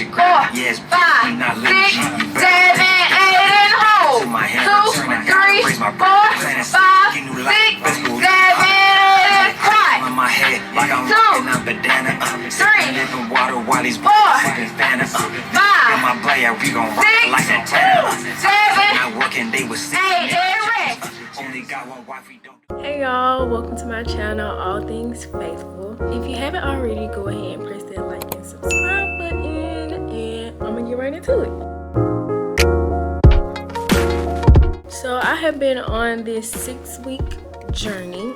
your grab. Yes, 5, 6, 7, 8, and hold. 2, 3, 4, 5, 6, 7, 8, and cry. 2, 3, 4, 5, 6, 7, 8, and rest. Hey y'all, welcome to my channel, All Things Faithful. If you haven't already, go ahead and press that like and subscribe button, and I'm gonna get right into it. So I have been on this 6-week journey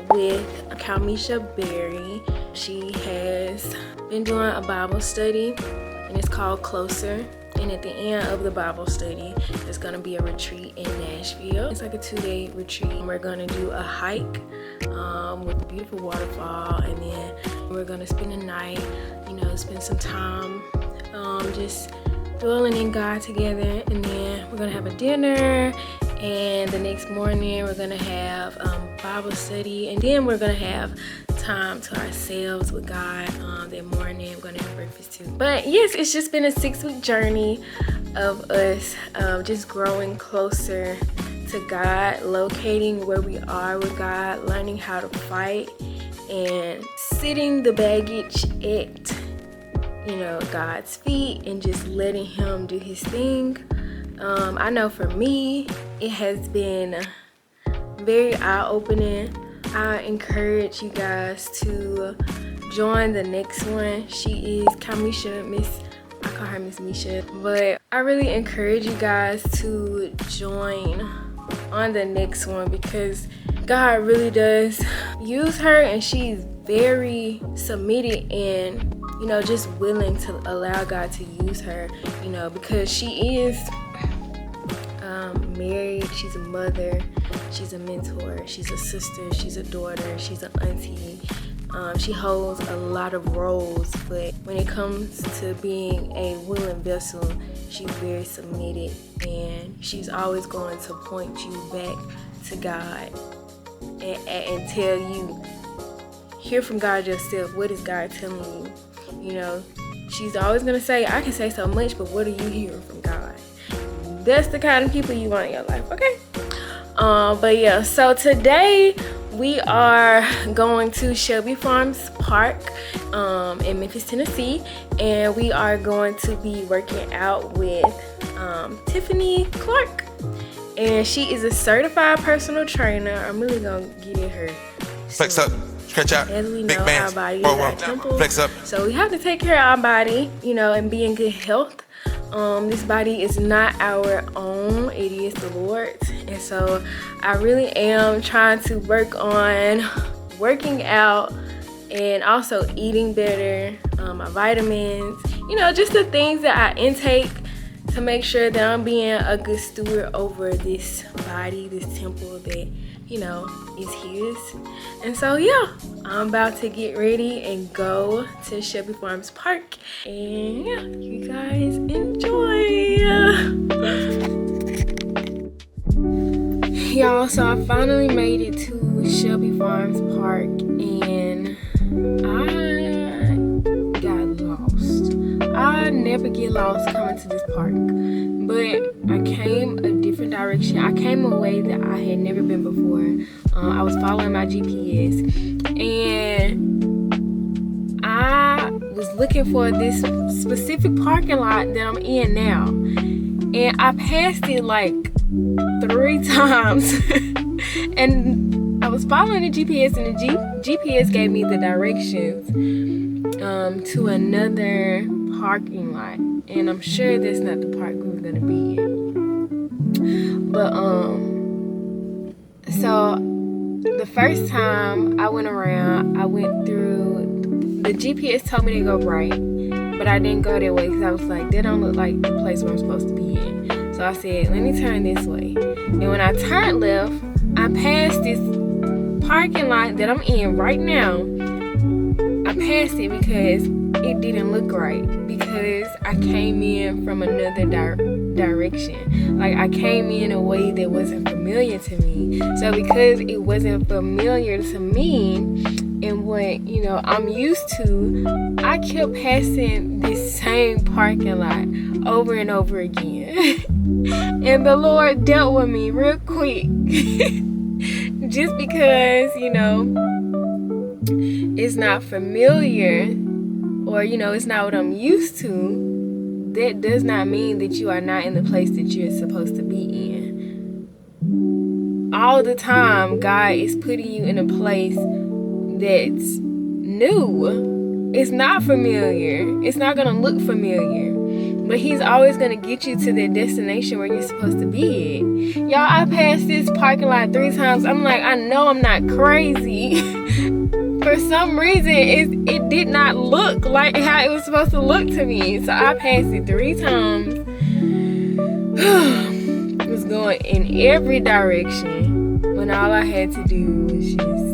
with Kalmisha Berry. She has been doing a Bible study, and it's called Closer. And at the end of the Bible study, there's gonna be a retreat in Nashville. It's like a 2-day retreat. We're gonna do a hike with a beautiful waterfall, and then we're gonna spend the night, spend some time just dwelling in God together. And then we're gonna have a dinner, and the next morning we're gonna have Bible study, and then we're gonna have time to ourselves with God. That morning we're gonna have breakfast too. But yes, it's just been a 6-week journey of us just growing closer to God, locating where we are with God, learning how to fight, and sitting the baggage at God's feet and just letting Him do His thing. I know for me it has been very eye-opening. I encourage you guys to join the next one. She is Kalmisha, I call her Miss Misha, but I really encourage you guys to join on the next one because God really does use her, and she's very submitted and just willing to allow God to use her, because she is married, she's a mother, she's a mentor, she's a sister, she's a daughter, she's an auntie. She holds a lot of roles, but when it comes to being a willing vessel, she's very submitted, and she's always going to point you back to God and tell you, hear from God yourself. What is God telling you? She's always going to say, I can say so much, but what are you hearing from God? That's the kind of people you want in your life, okay? But yeah, so today we are going to Shelby Farms Park in Memphis, Tennessee, and we are going to be working out with Tiffany Clark, and she is a certified personal trainer. I'm really gonna get in her. Flex up, stretch out, as we big know, bands, our body is our temple. Flex up. So we have to take care of our body, and be in good health. This body is not our own, it is the Lord's. And so I really am trying to work on working out and also eating better, my vitamins, just the things that I intake to make sure that I'm being a good steward over this body, this temple that is His. And so yeah, I'm about to get ready and go to Shelby Farms Park, and yeah, you guys enjoy. Y'all, so I finally made it to Shelby Farms Park, and I got lost. I never get lost coming to this park, but I came a different direction. I came a way that I had never been before. I was following my GPS, and I was looking for this specific parking lot that I'm in now, and I passed it like 3 times. And I was following the GPS, and the GPS gave me the directions to another parking lot, and I'm sure that's not the park we were gonna be in. But so the first time I went around, I went through, the GPS told me to go right, but I didn't go that way because I was like, that don't look like the place where I'm supposed to be in. So I said, let me turn this way. And when I turned left, I passed this parking lot that I'm in right now. I passed it because it didn't look right, because I came in from another direction. Like, I came in a way that wasn't familiar to me. So because it wasn't familiar to me, and what, you know, I'm used to, I kept passing this same parking lot over and over again. And the Lord dealt with me real quick. Just because, you know, it's not familiar, or, you know, it's not what I'm used to, that does not mean that you are not in the place that you're supposed to be in. All the time, God is putting you in a place that's new. It's not familiar. It's not going to look familiar. But he's always going to get you to the destination where you're supposed to be at. Y'all, I passed this parking lot 3 times. I'm like, I know I'm not crazy. For some reason, it did not look like how it was supposed to look to me. So I passed it 3 times. It was going in every direction, when all I had to do was just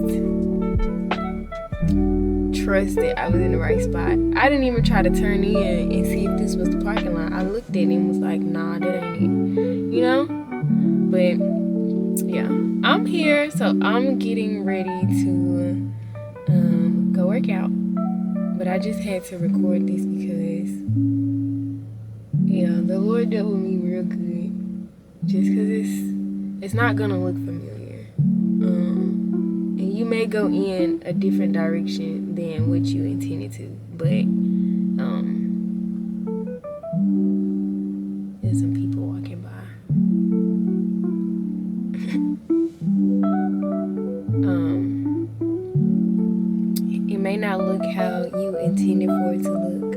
trust that I was in the right spot. I didn't even try to turn in and see if this was the parking lot. I looked at it and was like, nah, that ain't it. You know? But yeah, I'm here, so I'm getting ready to go work out. But I just had to record this because, yeah, the Lord dealt with me real good. Just because it's not gonna look familiar. And you may go in a different direction than what you intended to, but there's some people walking by. It may not look how you intended for it to look,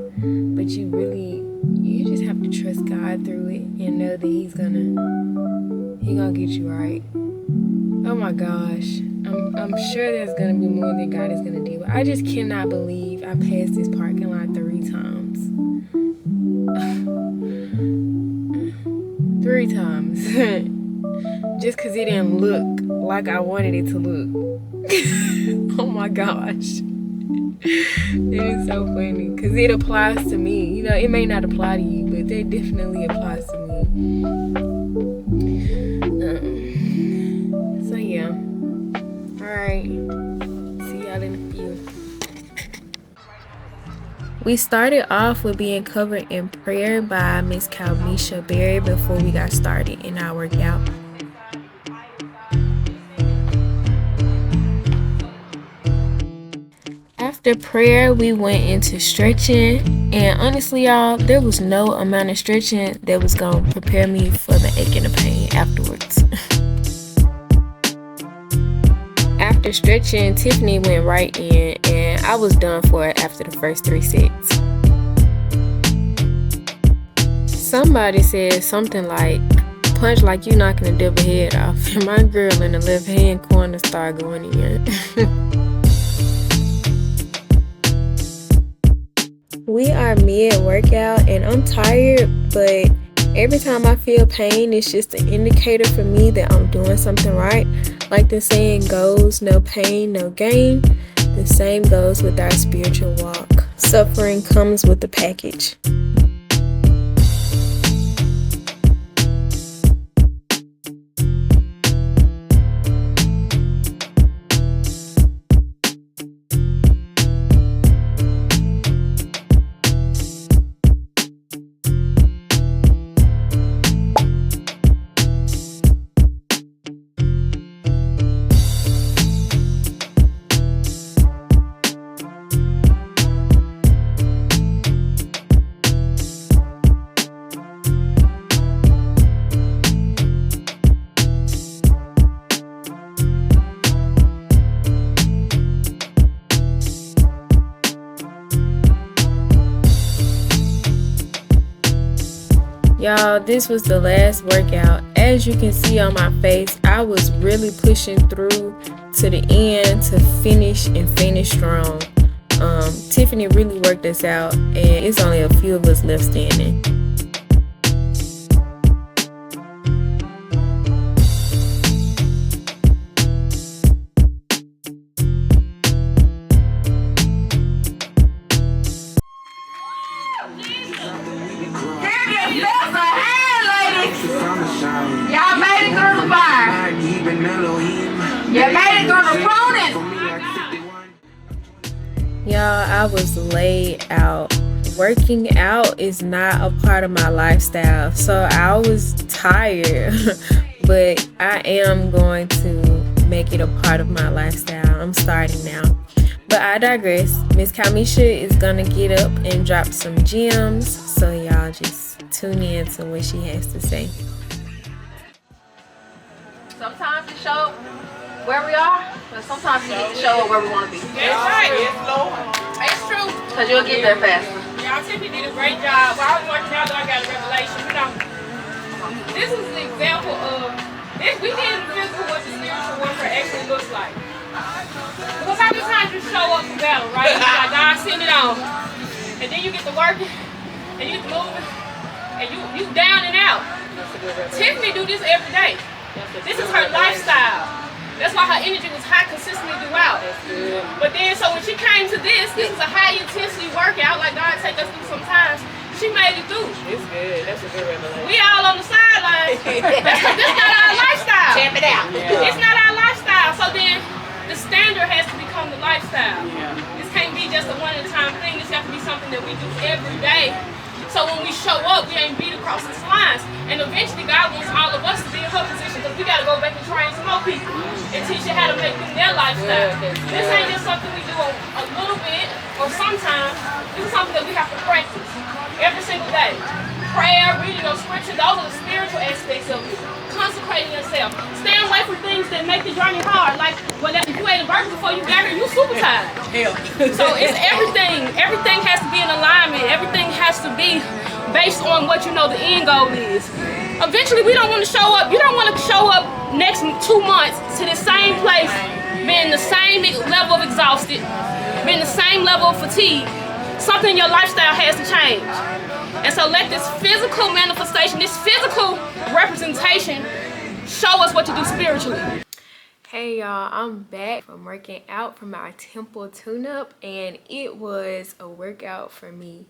but you just have to trust God through it and know that He's gonna get you right. Oh my gosh, I'm sure there's gonna be more that God is gonna deal with. I just cannot believe I passed this parking lot 3 times. 3 times. Just because it didn't look like I wanted it to look. Oh my gosh. It is so funny because it applies to me. You know, it may not apply to you, but it definitely applies to me. So yeah. Alright. See y'all in a few. We started off with being covered in prayer by Miss Calmisha Berry before we got started in our workout. After prayer, we went into stretching, and honestly, y'all, there was no amount of stretching that was going to prepare me for the ache and the pain afterwards. After stretching, Tiffany went right in, and I was done for it after the first 3 sets. Somebody said something like, punch like you knocking the devil head off, and my girl in the left hand corner started going in. We are mid-workout and I'm tired, but every time I feel pain, it's just an indicator for me that I'm doing something right. Like the saying goes, no pain, no gain. The same goes with our spiritual walk. Suffering comes with the package. Y'all, this was the last workout. As you can see on my face, I was really pushing through to the end to finish and finish strong. Tiffany really worked us out, and it's only a few of us left standing. Y'all made it through the fire. You made it through the pruning. I was laid out. Working out is not a part of my lifestyle, so I was tired. But I am going to make it a part of my lifestyle. I'm starting now. But I digress. Miss Kamisha is gonna get up and drop some gems, so y'all just tune in to what she has to say. Sometimes it show where we are, but sometimes we need to show where we want to be. That's right. Yes, Lord. It's true. Because you'll get there faster. Y'all, Tiffany did a great job. While I was working out, though, I got a revelation. You know, this is an example of this. We did the physical what the spiritual warfare actually looks like. Because how many times you show up for battle, right? Like God send it on, and then you get to working, and you moving, and you down and out. Tiffany do this every day. This is her lifestyle. That's why her energy was high consistently throughout. But then, so when she came to this is a high intensity workout, like God take us through sometimes. She made it through. It's good. That's a good revelation. We all on the sidelines. This not our lifestyle. Champ it out. Yeah. It's not our lifestyle. So then, the standard has to become the lifestyle. Yeah. This can't be just a one-at-a-time thing. This has to be something that we do every day. So when we show up, we ain't beat across these lines. And eventually, God wants all of us to be in her position because we got to go back and train some more people and teach you how to make them their lifestyle. This ain't just something we do a little bit or sometimes. This is something that we have to practice every single day. Prayer, reading of scripture, those are the spiritual aspects of it. Consecrating yourself. Stay away from things that make the journey hard. Like, well, if you ate a burger before you got here, you super tired. So it's everything. Everything has to be in alignment. Everything has to be based on what you know the end goal is. Eventually, we don't want to show up. You don't want to show up next 2 months to the same place, being the same level of exhausted, being the same level of fatigue. Something in your lifestyle has to change. And so let this physical manifestation, this physical representation show us what to do spiritually. Hey y'all, I'm back from working out from my temple tune-up, and it was a workout for me.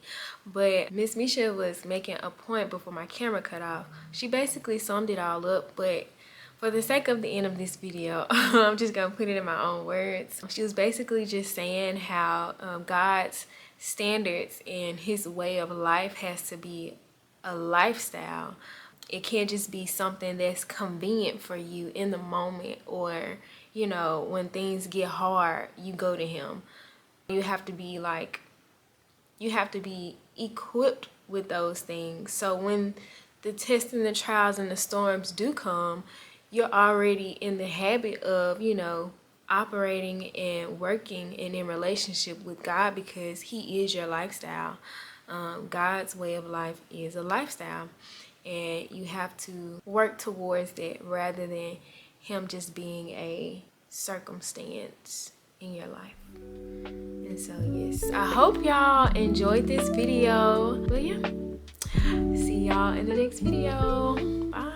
But Miss Misha was making a point before my camera cut off. She basically summed it all up, but for the sake of the end of this video, I'm just gonna put it in my own words. She was basically just saying how God's standards and his way of life has to be a lifestyle. It can't just be something that's convenient for you in the moment, or you know, when things get hard you go to him. You have to be equipped with those things, so when the tests and the trials and the storms do come, you're already in the habit of, you know, operating and working and in relationship with God, because he is your lifestyle. God's way of life is a lifestyle, and you have to work towards that rather than him just being a circumstance in your life. And so yes, I hope y'all enjoyed this video. Will you? See y'all in the next video. Bye.